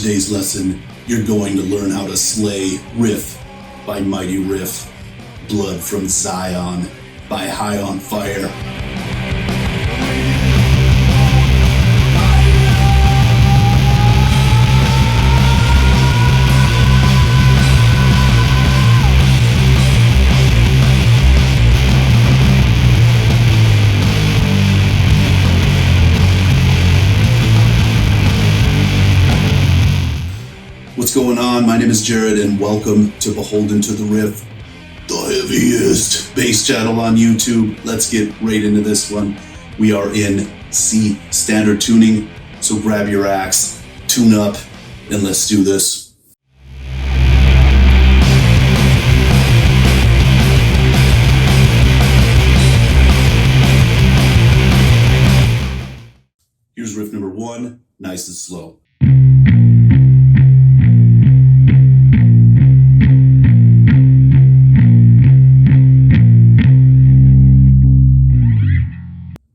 today's lesson, you're going to learn how to slay Riff by Mighty Riff, Blood from Zion by highonfire. What's going on? My name is Jered and welcome to Beholden to the Riff, the heaviest bass channel on YouTube. Let's get right into this one. We are in C standard tuning, so grab your axe, tune up, and let's do this. Here's riff number 1, nice and slow.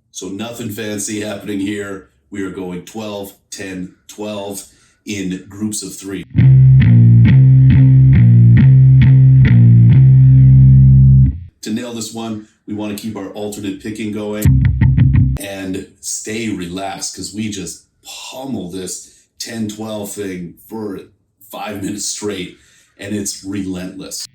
So nothing fancy happening here. We are going 12, 10, 12 in groups of 3. To nail this one, we want to keep our alternate picking going and stay relaxed because we just pummel this 10, 12 thing for 5 minutes straight and it's relentless.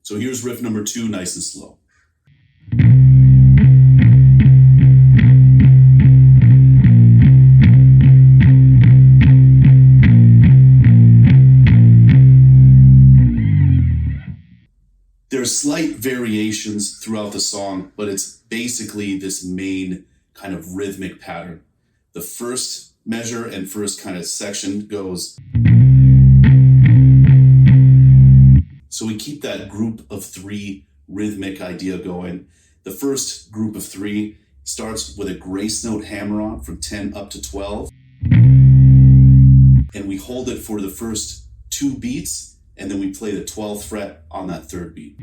So here's riff number 2, nice and slow. There's slight variations throughout the song, but it's basically this main kind of rhythmic pattern. The first measure and first kind of section goes. So we keep that group of 3 rhythmic idea going. The first group of 3 starts with a grace note hammer-on from 10 up to 12. And we hold it for the first 2 beats, and then we play the 12th fret on that 3rd beat.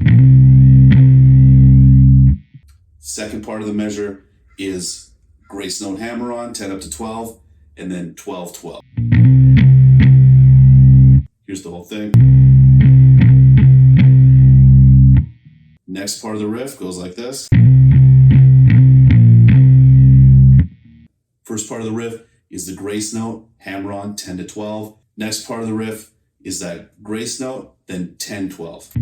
Second part of the measure is grace note hammer-on, 10 up to 12, and then 12, 12. Here's the whole thing. Next part of the riff goes like this. First part of the riff is the grace note, hammer-on, 10 to 12. Next part of the riff is that grace note, then 10, 12.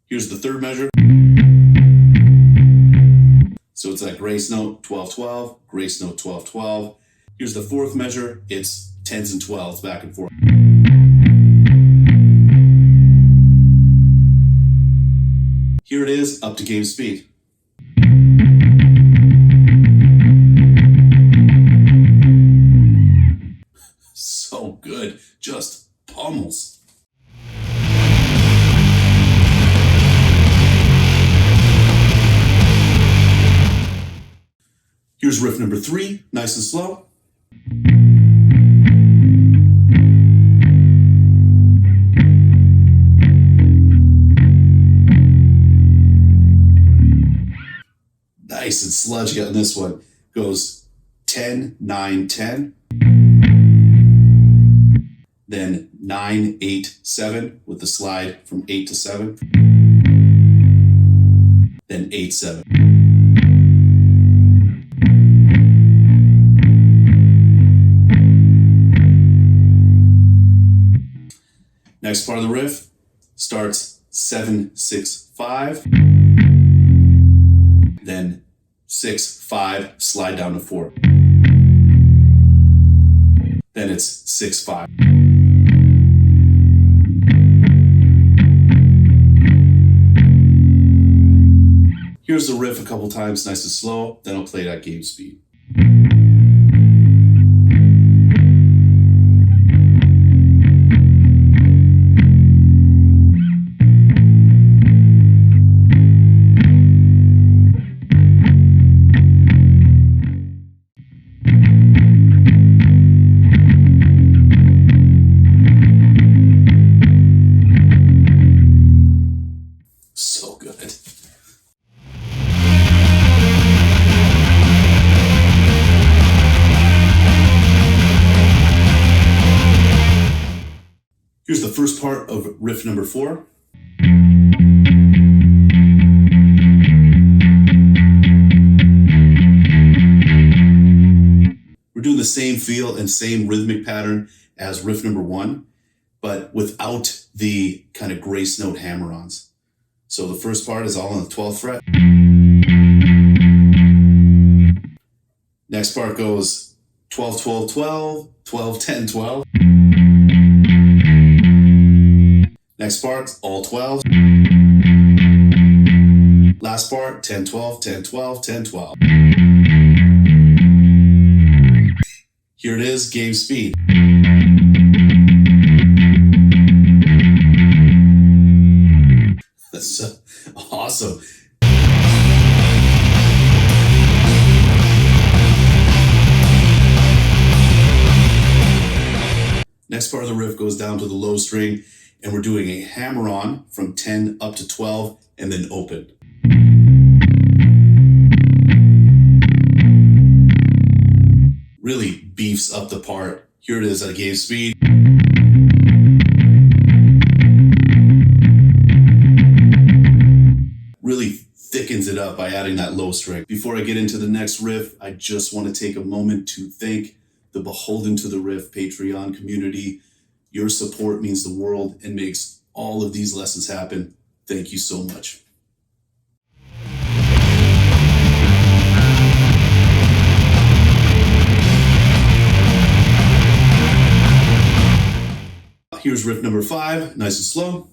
Here's the 3rd measure. So it's that grace note, 12, 12, grace note, 12, 12. Here's the 4th measure. It's 10s and 12s back and forth. Here it is, up to game speed. So good, just pummels. Here's riff number 3, nice and slow. Nice and sludgy on this one. Goes 10, 9, 10. Then 9, 8, 7 with the slide from 8 to 7. Then 8, 7. Next part of the riff starts 7, 6, 5. Then 6, 5, slide down to 4. Then it's 6, 5. Here's the riff a couple times, nice and slow, then I'll play it at game speed. first part of riff number 4. We're doing the same feel and same rhythmic pattern as riff number 1, but without the kind of grace note hammer-ons. So the first part is all on the 12th fret. Next part goes 12, 12, 12, 12, 10, 12. Next part, all 12. Last part, 10, 12, 10, 12, 10, 12. Here it is, game speed. That's awesome. Next part of the riff goes down to the low string, and we're doing a hammer-on from 10 up to 12 and then open. Really beefs up the part. Here it is at game speed. Really thickens it up by adding that low string. Before I get into the next riff, I just want to take a moment to thank the Beholden to the Riff Patreon community. Your support means the world and makes all of these lessons happen. Thank you so much. Here's riff number 5, nice and slow.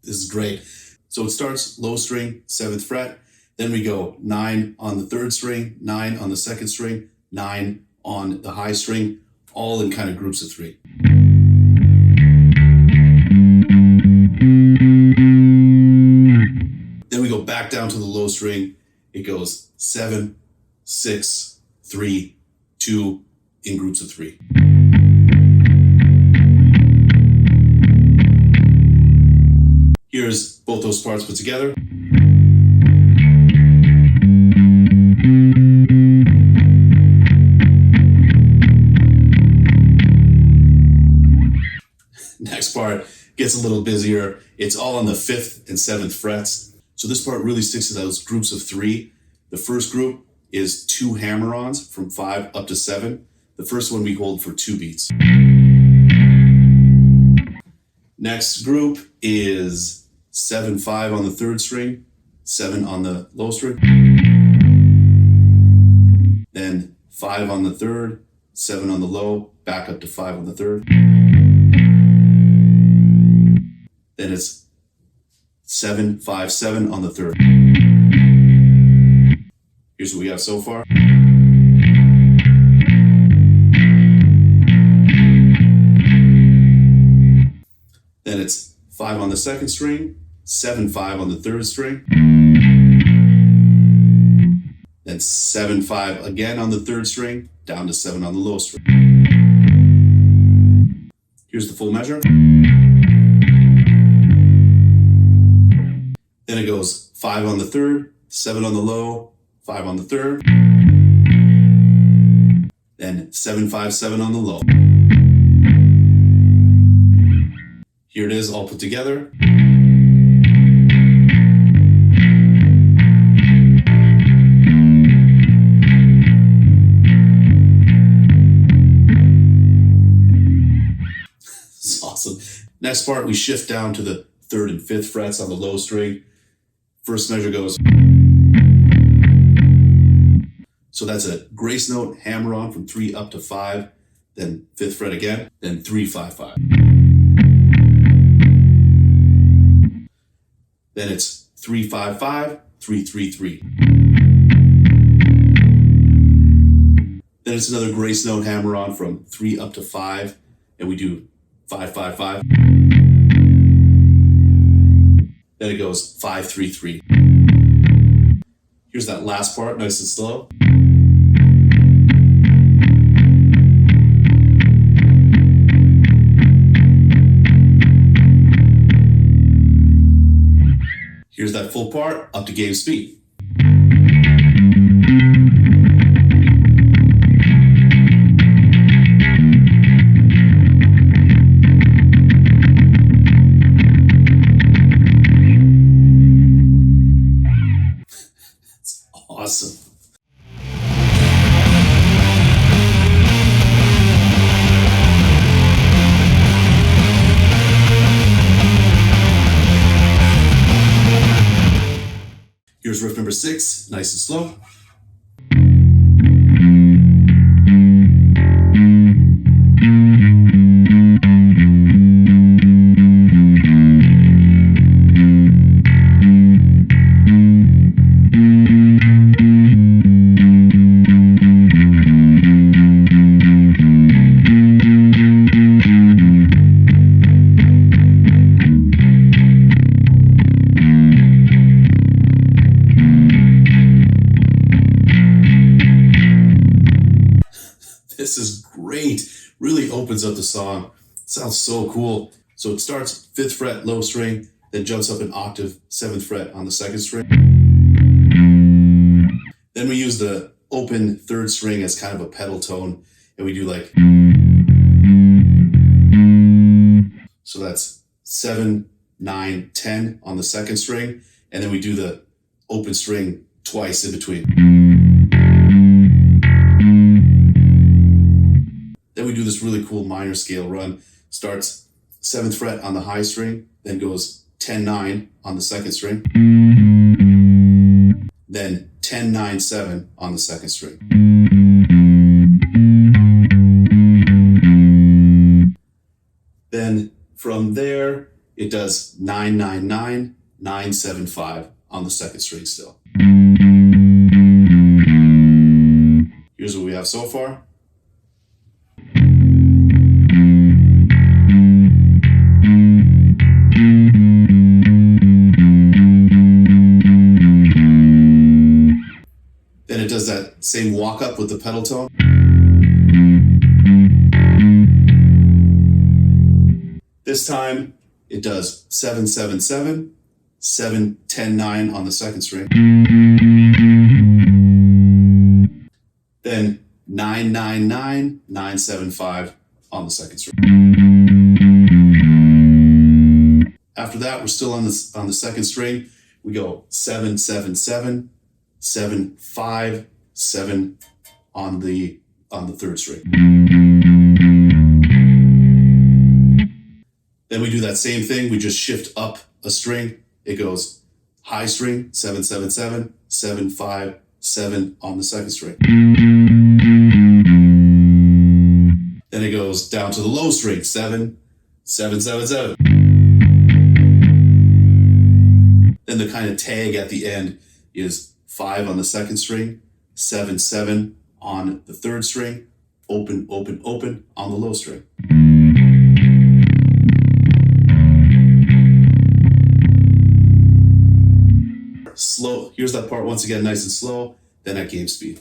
This is great. So it starts low string, 7th fret. Then we go 9 on the 3rd string, 9 on the 2nd string, 9 on the high string, all in kind of groups of 3. Then we go back down to the low string. It goes 7, 6, 3, 2 in groups of 3. Here's both those parts put together. Next part gets a little busier. It's all on the 5th and 7th frets. So this part really sticks to those groups of 3. The first group is 2 hammer-ons from 5 up to 7. The first one we hold for 2 beats. Next group is 7, 5 on the 3rd string, 7 on the low string. Then 5 on the 3rd, 7 on the low, back up to 5 on the 3rd. Then it's 7, 5, 7 on the 3rd. Here's what we have so far. Then it's 5 on the 2nd string, 7, 5 on the 3rd string. Then 7, 5 again on the 3rd string, down to 7 on the low string. Here's the full measure. Then it goes 5 on the 3rd, 7 on the low, 5 on the 3rd. Then 7, 5, 7 on the low. Here it is all put together. It's awesome. Next part, we shift down to the 3rd and 5th frets on the low string. First measure goes. So that's a grace note hammer-on from 3 up to 5, then 5th fret again, then 3, 5, 5. Then it's 3, 5, 5, 3, 3, 3. Then it's another grace note hammer-on from 3 up to 5, and we do 5, 5, 5. Then it goes 5, 3, 3. Here's that last part, nice and slow. Here's that full part, up to game speed. It's awesome. Here's riff number 6, nice and slow. This is great. Really opens up the song. Sounds so cool. So it starts 5th fret, low string, then jumps up an octave, 7th fret on the 2nd string. Then we use the open 3rd string as kind of a pedal tone, and we do like, so that's 7, 9, 10 on the 2nd string, and then we do the open string twice in between. Then we do this really cool minor scale run. Starts 7th fret on the high string, then goes 10, 9 on the 2nd string, then 10, 9, 7 on the 2nd string. Then from there, it does 9, 9, 9, 9, 7, 5 on the 2nd string still. Here's what we have so far. Then it does that same walk up with the pedal tone. This time it does 7, 7, 7, 7, 10, 9 on the 2nd string. Then 9, 9, 9, 9, 7, 5 on the 2nd string. After that, we're still on the 2nd string. We go 7, 7, 7, 7, 5, 7 on the 3rd string. Then we do that same thing. We just shift up a string. It goes high string, 7, 7, 7, 7, 5, 7 on the 2nd string. Then it goes down to the low string, 7, 7, 7, 7. Then the kind of tag at the end is 5 on the 2nd string, 7, 7 on the 3rd string, open, open, open on the low string. Slow. Here's that part once again, nice and slow, then at game speed.